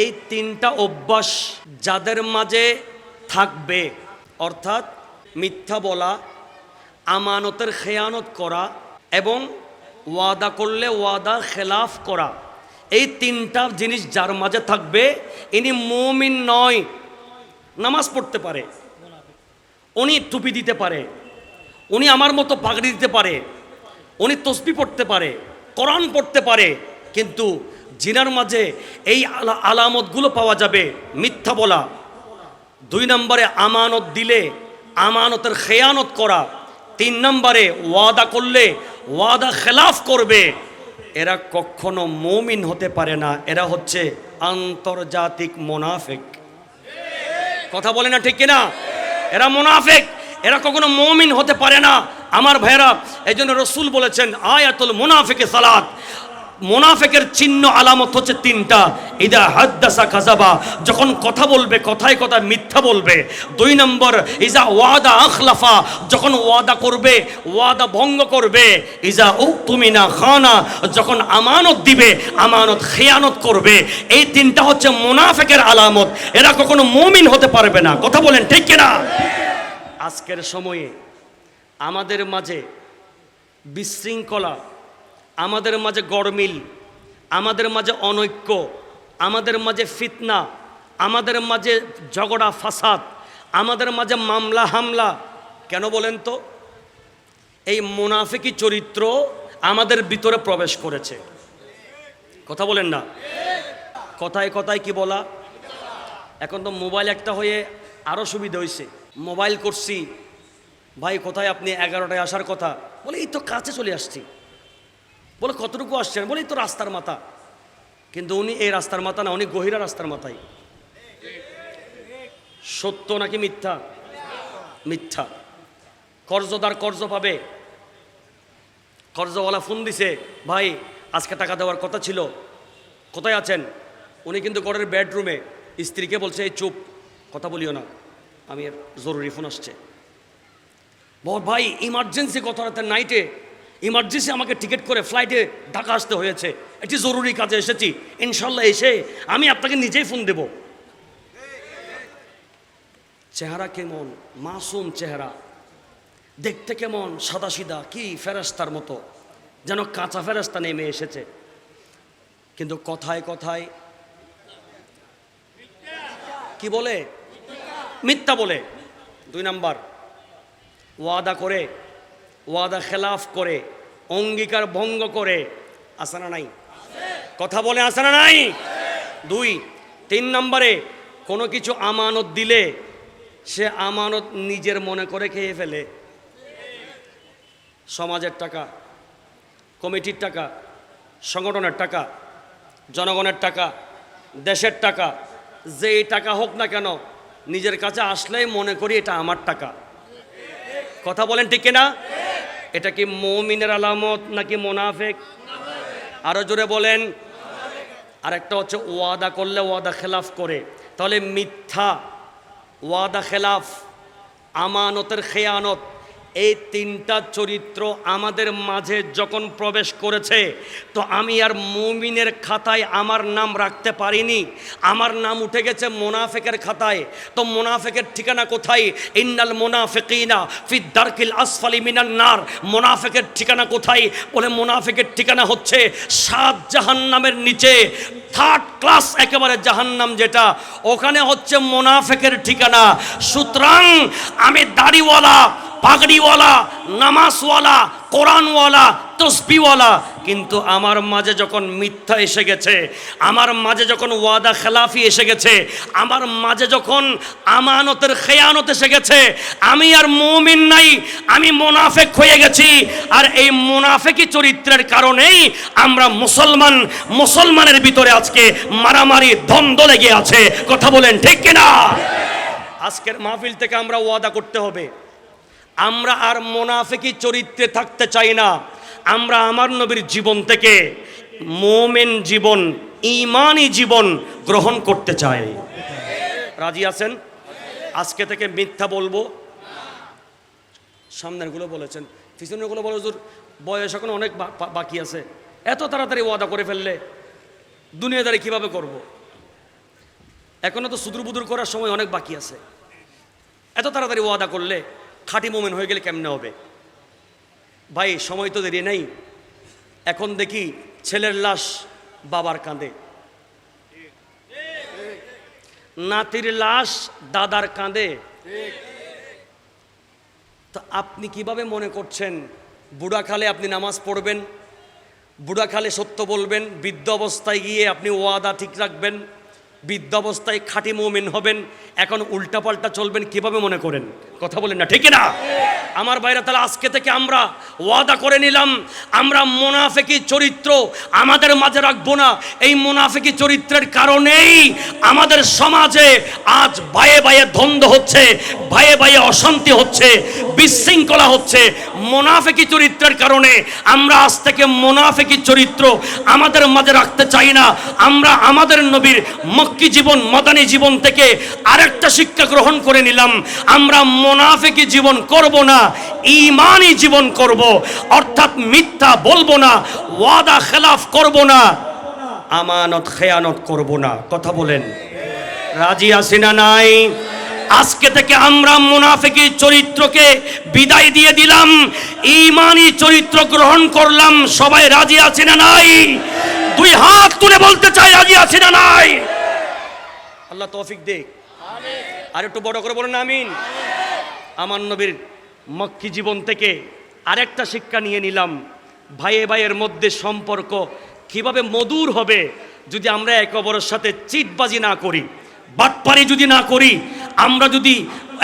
এই তিনটা অভ্যাস যাদের মাঝে থাকবে, অর্থাৎ মিথ্যা বলা, আমানতের খেয়ানত করা এবং ওয়াদা করলে ওয়াদা খেলাফ করা, এই তিনটা জিনিস যার মাঝে থাকবে ইনি মুমিন নয়। নামাজ পড়তে পারে, উনি টুপি দিতে পারে, উনি আমার মতো পাগড়ি দিতে পারে, উনি তসবিহ পড়তে পারে, কোরআন পড়তে পারে, কিন্তু জিনার মাঝে এই আলামতগুলো পাওয়া যাবে। মিথ্যা বলা, 2 নম্বরে আমানত দিলে আমানতের খেয়ানত করা, 3 নম্বরে ওয়াদা করলে ওয়াদা খেলাফ করবে। এরা কখনো মুমিন হতে পারে না, এরা হচ্ছে আন্তর্জাতিক মুনাফিক। কথা বলে না ঠিক কিনা? এরা মুনাফিক, এরা কখনো মুমিন হতে পারে না আমার ভাইরা। এজন্য রাসূল বলেছেন আয়াতুল মুনাফিকি সালাত, মুনাফিকের চিহ্ন আলামত হচ্ছে 3টা। ইদা হাদ্দাসা কাযাবা, যখন কথা বলবে কথায় কথায় মিথ্যা বলবে। 2 নম্বর ইজা ওয়াদা আখলাফা, যখন ওয়াদা করবে ওয়াদা ভঙ্গ করবে। ইজা উতুমিনা খানা, যখন আমানত দিবে আমানত খেয়ানত করবে। এই 3টা হচ্ছে মুনাফিকের আলামত, এরা কখনো মুমিন হতে পারবে না। কথা বলেন ঠিক কিনা? আজকের সময়ে আমাদের মাঝে বিশৃঙ্খলা, আমাদের মাঝে গরমিল, আমাদের মাঝে অনৈক্য, আমাদের মাঝে ফিতনা, আমাদের মাঝে ঝগড়া ফাসাদ, আমাদের মাঝে মামলা হামলা। কেন বলেন তো? এই মুনাফিকি চরিত্র আমাদের ভিতরে প্রবেশ করেছে। কথা বলেন না? কথায় কথায় কি বলা? এখন তো মোবাইল একটা হয়ে আরও সুবিধা হয়েছে। মোবাইল করছি, ভাই কোথায় আপনি? 11টায় আসার কথা। বলে এই তো কাছে চলে আসছি। বলে কতটুকু আসছেন? বলে এই তো রাস্তার মাথা। কিন্তু উনি এই রাস্তার মাথা না, উনি গহিরা রাস্তার মাথায়। সত্য নাকি মিথ্যা? মিথ্যা। কর্জদার কর্জ পাবে, কর্জওয়ালা ফোন দিছে, ভাই আজকে টাকা দেওয়ার কথা ছিল, কোথায় আছেন? উনি কিন্তু ঘরের বেডরুমে, স্ত্রীকে বলছে এই চুপ, কথা বলিও না, আমি জরুরি ফোন আসছে। বল ভাই ইমার্জেন্সি, গত রাতের নাইটে ইমার্জেন্সি আমাকে টিকিট করে ফ্লাইটে ঢাকা আসতে হয়েছে, একটি জরুরি কাজে এসেছি, ইনশাল্লাহ এসে আমি আপনাকে নিজেই ফোন দেব। চেহারা কেমন? মাসুম চেহারা, দেখতে কেমন? সাদাসিধা, কি ফেরেশতার মতো, যেন কাঁচা ফেরেশতা নেমে এসেছে। কিন্তু কথায় কথায় কি বলে? মিথ্যা বলে। 2 নম্বর, ওয়াদা করে ওয়াদা খেলাফ করে, অঙ্গীকার ভঙ্গ করে। আছে না নাই? কথা বলে আছে না নাই? 3 নম্বরে কোনো কিছু আমানত দিলে সে আমানত নিজের মনে করে খেয়ে ফেলে। সমাজের টাকা, কমিটির টাকা, সংগঠনের টাকা, জনগণের টাকা, দেশের টাকা, যেই টাকা হোক না কেন নিজের কাছে আসলেই মনে করি এটা আমার টাকা। কথা বলেন ঠিক কিনা? এটা কি মুমিনের আলামত নাকি মুনাফিক? আরো জোরে বলেন। আরেকটা হচ্ছে ওয়াদা করলে ওয়াদা খেলাফ করে। তাহলে মিথ্যা, ওয়াদা খেলাফ, আমানতের খেয়ানত, এই 3টা চরিত্র আমাদের মাঝে যখন প্রবেশ করেছে, তো আমি আর মুমিনের খাতায় আমার নাম রাখতে পারিনি, আমার নাম উঠে গেছে মুনাফিকের খাতায়। তো মুনাফিকের ঠিকানা কোথায়? ইন্নাল মুনাফিকিনা ফি দারকিল আসফালি মিনান নার। মুনাফিকের ঠিকানা কোথায়? বলে মুনাফিকের ঠিকানা হচ্ছে 7 জাহান্নামের নিচে, 3rd ক্লাস একেবারে জাহান্নাম, যেটা ওখানে হচ্ছে মুনাফিকের ঠিকানা। সুতরাং আমি দাড়িওয়ালা, পাগড়িওয়ালা, নামাজওয়ালা, কোরআনওয়ালা, তসবিহওয়ালা, কিন্তু আমার মাঝে যখন মিথ্যা এসে গেছে, আমার মাঝে যখন ওয়াদা খেলাফি এসে গেছে, আমার মাঝে যখন আমানতের খেয়ানত এসে গেছে, আমি আর মুমিন নাই, আমি মুনাফিক হয়ে গেছি। আর এই মুনাফিকি চরিত্রের কারণেই আমরা মুসলমানের ভিতরে আজকে মারামারি দ্বন্দ্ব লেগে আছে। কথা বলেন ঠিক কিনা? আজকের মাহফিল থেকে আমরা ওয়াদা করতে হবে, আমরা আর মুনাফিকি চরিত্রে থাকতে চাই না। আমরা আমার নবীর জীবন থেকে মুমিন জীবন, ঈমানি জীবন গ্রহণ করতে চাই। রাজি আছেন? আজকে থেকে মিথ্যা বলবো। সামনেরগুলো বলেছেন, পিছনেরগুলো বলে হুজুর বয়স এখন অনেক বাকি আছে, এত তাড়াতাড়ি ওয়াদা করে ফেললে দুনিয়াদারি কিভাবে করব? এখনো তো সুদূর বুদুর করার সময় অনেক বাকি আছে। এত তাড়াতাড়ি ওয়াদা করলে খাঁটি মোমেন হয়ে গেলে কেমনে হবে? ভাই সময় তো দেরি নেই। এখন দেখি ছেলের লাশ বাবার কাঁধে, নাতির লাশ দাদার কাঁধে। তো আপনি কিভাবে মনে করছেন বুড়াকালে আপনি নামাজ পড়বেন, বুড়াকালে সত্য বলবেন, বৃদ্ধ অবস্থায় গিয়ে আপনি ওয়াদা ঠিক রাখবেন, বৃদ্ধ অবস্থায় খাঁটি মুমিন হবেন, এখন উল্টাপাল্টা চলবেন? কিভাবে মনে করেন? কথা বলেন না, ঠিক না? আমার ভাইরা, তাহলে আজকে থেকে আমরা ওয়াদা করে নিলাম আমরা মুনাফিকি চরিত্র আমাদের মাঝে রাখবো না। এই মুনাফিকি চরিত্রের কারণেই আমাদের সমাজে আজ বায়ে বায়ে দ্বন্দ্ব হচ্ছে, বায়ে বায়ে অশান্তি হচ্ছে, বিশৃঙ্খলা হচ্ছে। মুনাফিকি চরিত্রের কারণে আমরা আজ থেকে মুনাফিকি চরিত্র আমাদের মাঝে রাখতে চাই না। আমরা আমাদের নবীর মক্কি জীবন, মদানী জীবন থেকে আরেকটা শিক্ষা গ্রহণ করে নিলাম, আমরা মুনাফিকি জীবন করব না, ঈমানি জীবন করব। অর্থাৎ মিথ্যা বলবো না, ওয়াদা খেলাফ করব না, আমানত খেয়ানত করব না। কথা বলেন, রাজি আছি না নাই? আজকে থেকে আমরা মুনাফিকি চরিত্রকে বিদায় দিয়ে দিলাম, ঈমানি চরিত্র গ্রহণ করলাম। সবাই রাজি আছি না নাই? দুই হাত তুলে বলতে চাই রাজি আছি না নাই? আল্লাহ তৌফিক দেখ। আর একটু বড় করে বলেন আমিন। আমার নবীর মক্কি জীবন থেকে আরেকটা শিক্ষা নিয়ে নিলাম, ভাইয়ে ভাইয়ের মধ্যে সম্পর্ক কিভাবে মধুর হবে যদি আমরা একে অপরের সাথে চিটবাজি না করি, বাটপারি যদি না করি, আমরা যদি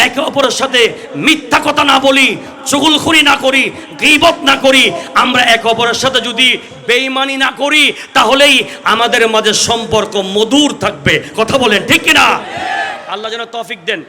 একে অপরের সাথে মিথ্যা কথা না বলি, চুগলখড়ি না করি, গীবত না করি, আমরা একে অপরের সাথে যদি বেঈমানি না করি, তাহলেই আমাদের মাঝে সম্পর্ক মধুর থাকবে। কথা বলেন, ঠিক কিনা? আল্লাহ যেন তৌফিক দেন।